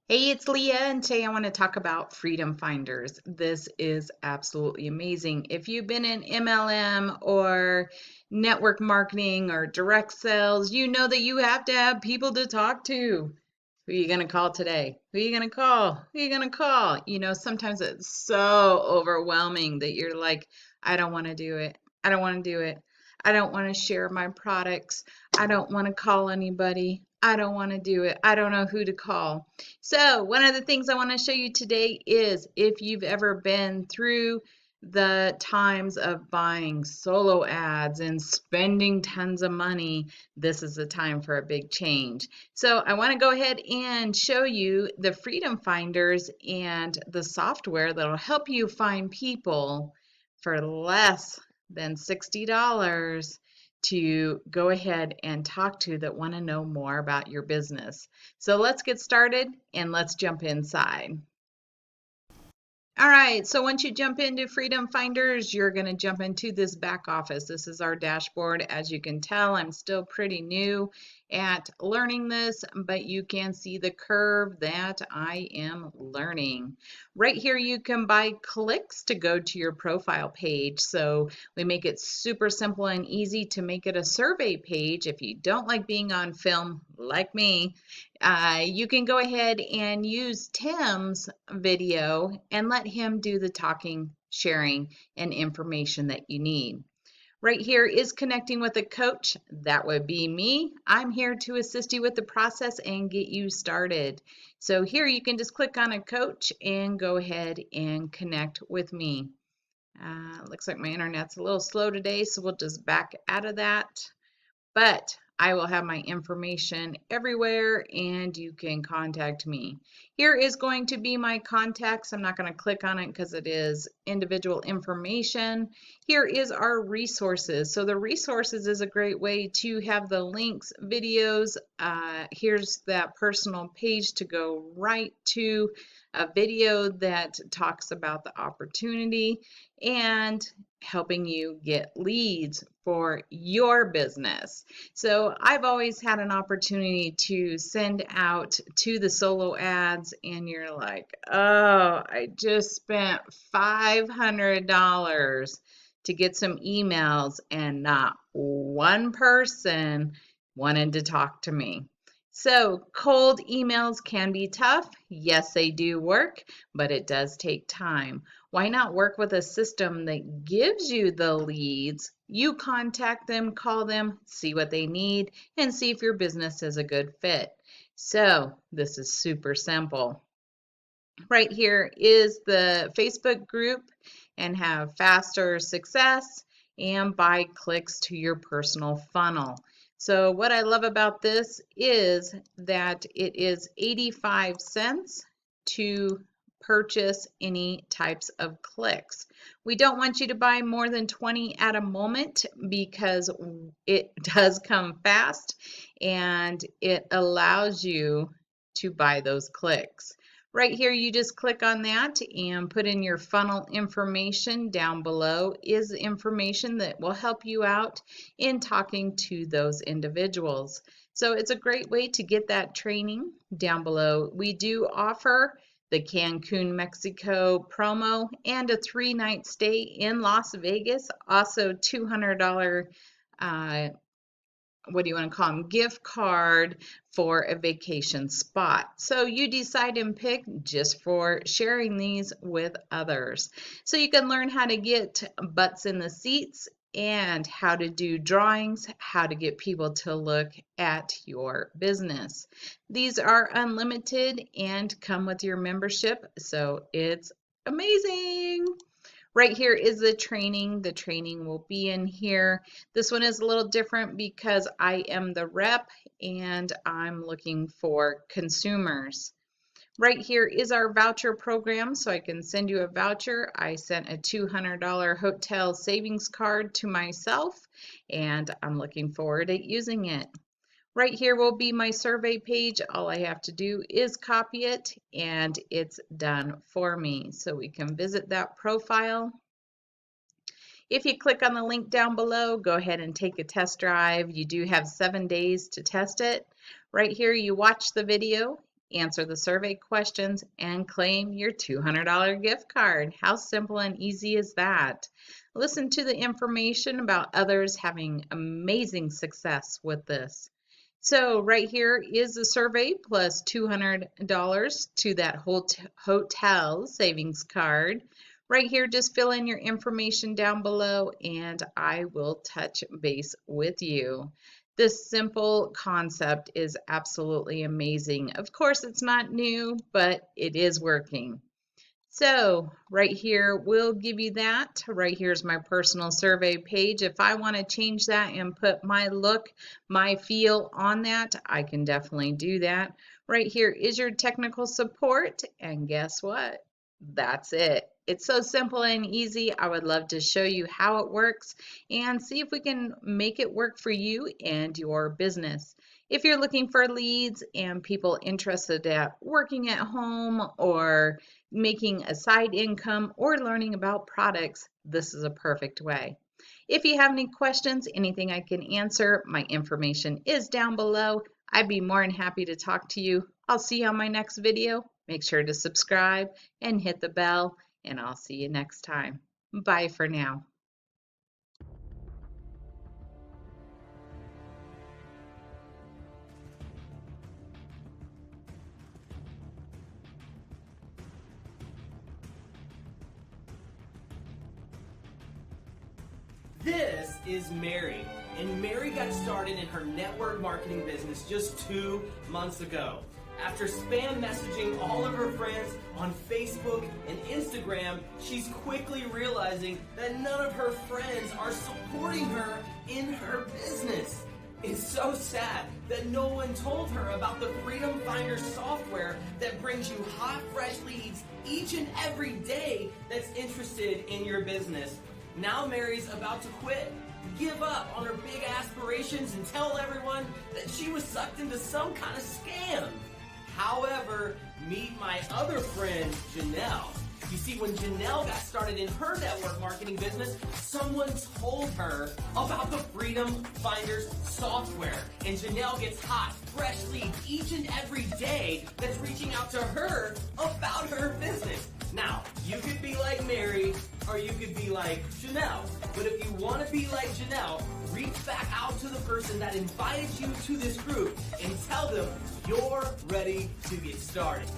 Hey, it's Leah, and today I want to talk about Freedom Finders. This is absolutely amazing. If you've been in MLM or network marketing or direct sales, you know that you have to have people to talk to. Who are you going to call today? Who are you going to call? Who are you going to call? Sometimes it's so overwhelming that you're like, I don't want to do it. I don't want to do it. I don't want to share my products. I don't want to call anybody. I don't want to do it. I don't know who to call. So, one of the things I want to show you today is if you've ever been through the times of buying solo ads and spending tons of money, this is the time for a big change. So I want to go ahead and show you the Freedom Finders and the software that'll help you find people for less than $60 to go ahead and talk to that want to know more about your business. So let's get started and let's jump inside. All right, so once you jump into Freedom Finders, you're going to jump into this back office. This is our dashboard. As you can tell, I'm still pretty new at learning this, but you can see the curve that I am learning. Right here, you can buy clicks to go to your profile page. So we make it super simple and easy to make it a survey page. If you don't like being on film like me, you can go ahead and use Tim's video and let him do the talking, sharing, and information that you need. Right here is connecting with a coach. That would be me. I'm here to assist you with the process and get you started. So here you can just click on a coach and go ahead and connect with me. Looks like my internet's a little slow today, so we'll just back out of that. But I will have my information everywhere and you can contact me. Here is going to be my contacts. I'm not going to click on it because it is individual information. Here is our resources. So the resources is a great way to have the links, videos. Here's that personal page to go right to a video that talks about the opportunity and helping you get leads for your business. So I've always had an opportunity to send out to the solo ads and you're like, oh, I just spent $500 to get some emails and not one person wanted to talk to me. So cold emails can be tough. Yes, they do work, but it does take time. Why not work with a system that gives you the leads? You contact them, call them, see what they need, and see if your business is a good fit. So this is super simple. Right here is the Facebook group and have faster success and buy clicks to your personal funnel. So what I love about this is that it is 85 cents to purchase any types of clicks. We don't want you to buy more than 20 at a moment because it does come fast and it allows you to buy those clicks. Right here, you just click on that and put in your funnel information. Down below is information that will help you out in talking to those individuals. So it's a great way to get that training. Down below, we do offer the Cancun, Mexico promo and a 3-night stay in Las Vegas. Also $200 what do you want to call them, gift card for a vacation spot. So you decide and pick just for sharing these with others. So you can learn how to get butts in the seats and how to do drawings, how to get people to look at your business. These are unlimited and come with your membership, so it's amazing. Right here is the training. The training will be in here. This one is a little different because I am the rep and I'm looking for consumers. Right here is our voucher program, so I can send you a voucher. I sent a $200 hotel savings card to myself and I'm looking forward to using it. Right here will be my survey page. All I have to do is copy it and it's done for me. So we can visit that profile. If you click on the link down below, go ahead and take a test drive. You do have 7 days to test it. Right here, you watch the video answer the survey questions, and claim your $200 gift card. How simple and easy is that? Listen to the information about others having amazing success with this. So right here is the survey plus $200 to that hotel savings card. Right here, just fill in your information down below and I will touch base with you. This simple concept is absolutely amazing. Of course, it's not new, but it is working. So right here, we'll give you that. Right here's my personal survey page. If I want to change that and put my look, my feel on that, I can definitely do that. Right here is your technical support. And guess what? That's it. It's so simple and easy. I would love to show you how it works and see if we can make it work for you and your business. If you're looking for leads and people interested at working at home or making a side income or learning about products, this is a perfect way. If you have any questions, anything I can answer, my information is down below. I'd be more than happy to talk to you. I'll see you on my next video. Make sure to subscribe and hit the bell, and I'll see you next time. Bye for now. This is Mary, and Mary got started in her network marketing business just 2 months ago. After spam messaging all of her friends on Facebook and Instagram, she's quickly realizing that none of her friends are supporting her in her business. It's so sad that no one told her about the Freedom Finder software that brings you hot, fresh leads each and every day that's interested in your business. Now Mary's about to quit, give up on her big aspirations, and tell everyone that she was sucked into some kind of scam. However, meet my other friend, Janelle. You see, when Janelle got started in her network marketing business, someone told her about the Freedom Finders software. And Janelle gets hot, fresh leads each and every day that's reaching out to her about her business. Now, you could be like Mary, or you could be like Janelle. But if you want to be like Janelle, reach back out to the person that invited you to this group and tell them you're ready to get started.